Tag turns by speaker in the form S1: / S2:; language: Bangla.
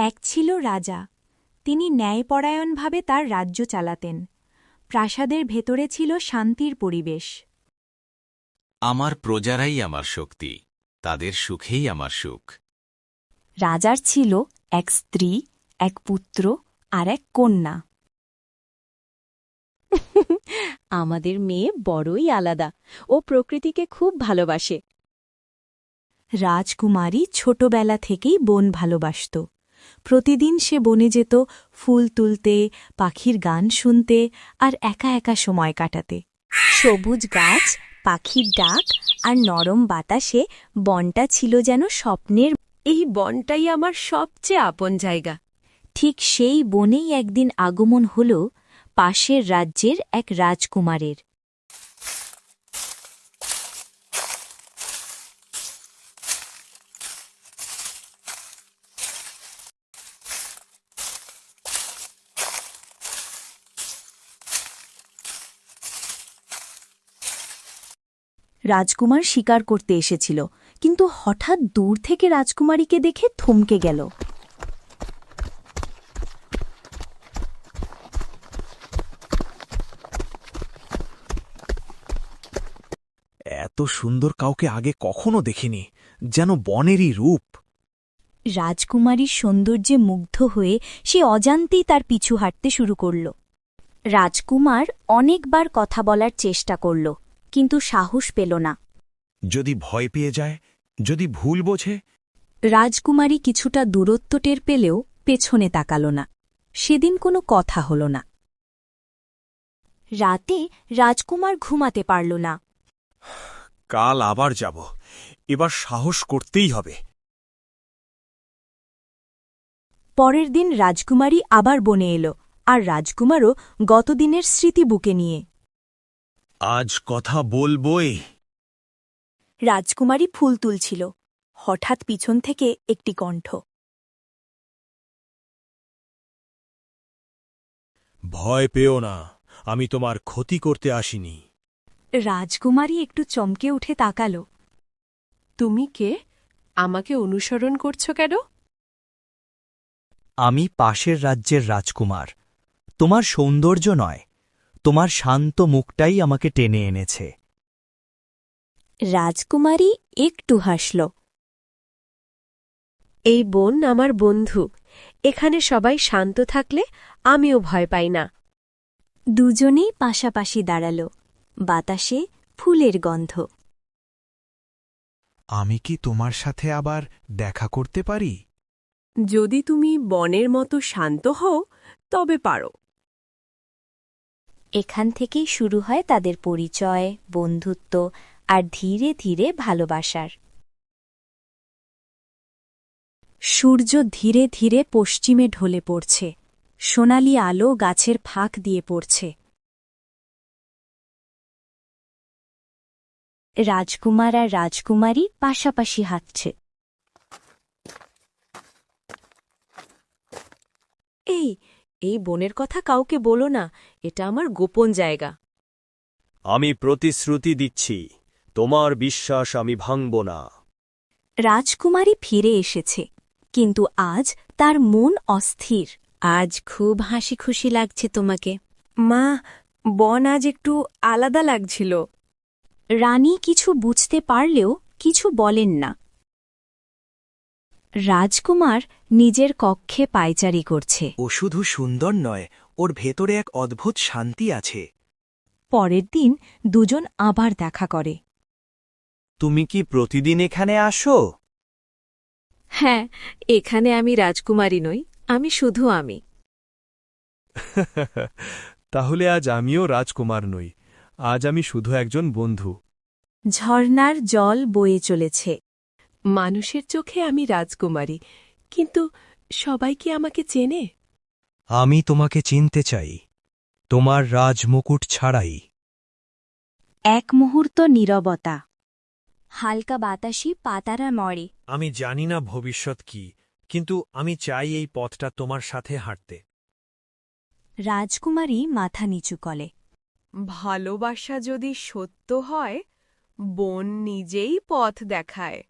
S1: এক ছিল রাজা। তিনি ন্যায়পরায়ণভাবে তার রাজ্য চালাতেন। প্রাসাদের ভেতরে ছিল শান্তির পরিবেশ।
S2: আমার প্রজারাই আমার শক্তি, তাদের সুখেই আমার সুখ।
S1: রাজার ছিল এক স্ত্রী, এক পুত্র আর এক কন্যা। আমাদের মেয়ে বড়ই আলাদা, ও প্রকৃতিকে খুব ভালোবাসে। রাজকুমারী ছোটবেলা থেকেই বন ভালোবাসত। প্রতিদিন সে বনে যেত ফুল তুলতে, পাখির গান শুনতে আর একা একা সময় কাটাতে। সবুজ গাছ, পাখির ডাক আর নরম বাতাসে বনটা ছিল যেন স্বপ্নের।
S3: এই বনটাই আমার সবচেয়ে আপন জায়গা।
S1: ঠিক সেই বনেই একদিন আগমন হল পাশের রাজ্যের এক রাজকুমারের। রাজকুমার শিকার করতে এসেছিল, কিন্তু হঠাৎ দূর থেকে রাজকুমারীকে দেখে থমকে গেল।
S4: এত সুন্দর কাউকে আগে কখনো দেখিনি, যেন বনেরই রূপ।
S1: রাজকুমারীর সৌন্দর্যে মুগ্ধ হয়ে সে অজান্তেই তার পিছু হাঁটতে শুরু করল। রাজকুমার অনেকবার কথা বলার চেষ্টা করল, কিন্তু সাহস পেল না।
S4: যদি ভয় পেয়ে যায়, যদি ভুল বোঝে।
S1: রাজকুমারী কিছুটা দূরত্ব টের পেলেও পেছনে তাকাল না। সেদিন কোনো কথা হল না। রাতে রাজকুমার ঘুমাতে পারল না।
S4: কাল আবার যাব, এবার সাহস করতেই হবে।
S1: পরের দিন রাজকুমারী আবার বনে এল, আর রাজকুমারও গতদিনের স্মৃতি বুকে নিয়ে।
S4: আজ কথা বলবই।
S1: রাজকুমারী ফুল তুলছিল, হঠাৎ পিছন থেকে একটি কণ্ঠ।
S4: ভয় পেও না, আমি তোমার ক্ষতি করতে আসিনি।
S1: রাজকুমারী একটু চমকে উঠে তাকাল।
S3: তুমি কে? আমাকে অনুসরণ করছো কেন?
S5: আমি পাশের রাজ্যের রাজকুমার। তোমার সৌন্দর্য নয়, তোমার শান্ত মুখটাই আমাকে টেনে এনেছে।
S1: রাজকুমারী একটু হাসল।
S3: এই বন আমার বন্ধু, এখানে সবাই শান্ত থাকলে আমিও ভয় পাই না।
S1: দুজনেই পাশাপাশি দাঁড়াল, বাতাসে ফুলের গন্ধ।
S4: আমি কি তোমার সাথে আবার দেখা করতে পারি?
S3: যদি তুমি বনের মতো শান্ত হও তবে পারো।
S1: এখান থেকেই শুরু হয় তাদের পরিচয়, বন্ধুত্ব আর ধীরে ধীরে ভালোবাসার। সূর্য ধীরে ধীরে পশ্চিমে ঢলে পড়ছে, সোনালি আলো গাছের ফাঁক দিয়ে পড়ছে। রাজকুমার আর রাজকুমারী পাশাপাশি হাঁটছে।
S3: এই বনের কথা কাউকে বলো না, এটা আমার গোপন জায়গা।
S6: আমি প্রতিশ্রুতি দিচ্ছি, তোমার বিশ্বাস আমি ভাঙব না।
S1: রাজকুমারী ফিরে এসেছে, কিন্তু আজ তার মন অস্থির। আজ খুব হাসি খুশি লাগছে তোমাকে।
S3: মা, বন আজ একটু আলাদা লাগছিল।
S1: রানী কিছু বুঝতে পারলেও কিছু বলেন না। রাজকুমার নিজের কক্ষে পায়চারি করছে।
S5: ও শুধু সুন্দর নয়, ওর ভেতরে এক অদ্ভুত শান্তি আছে।
S1: পরের দিন দুজন আবার দেখা করে।
S5: তুমি কি প্রতিদিন এখানে আসো?
S3: হ্যাঁ, এখানে আমি রাজকুমারী নই, আমি শুধু আমি।
S4: তাহলে আজ আমিও রাজকুমার নই, আজ আমি শুধু একজন বন্ধু।
S1: ঝর্ণার জল বয়ে চলেছে।
S3: মানুষের চোখে আমি রাজকুমারী, কিন্তু সবাই কি আমাকে চেনে?
S5: আমি তোমাকে চিনতে চাই, তোমার রাজমুকুট ছাড়াই।
S1: এক মুহূর্ত নীরবতা। হালকা বাতাসি পাতারা নড়ে।
S4: আমি জানি না ভবিষ্যৎ কি, কিন্তু আমি চাই এই পথটা তোমার সাথে হাঁটতে।
S1: রাজকুমারী মাথা নিচু করে।
S3: ভালোবাসা যদি সত্য হয়, বন নিজেই পথ দেখায়।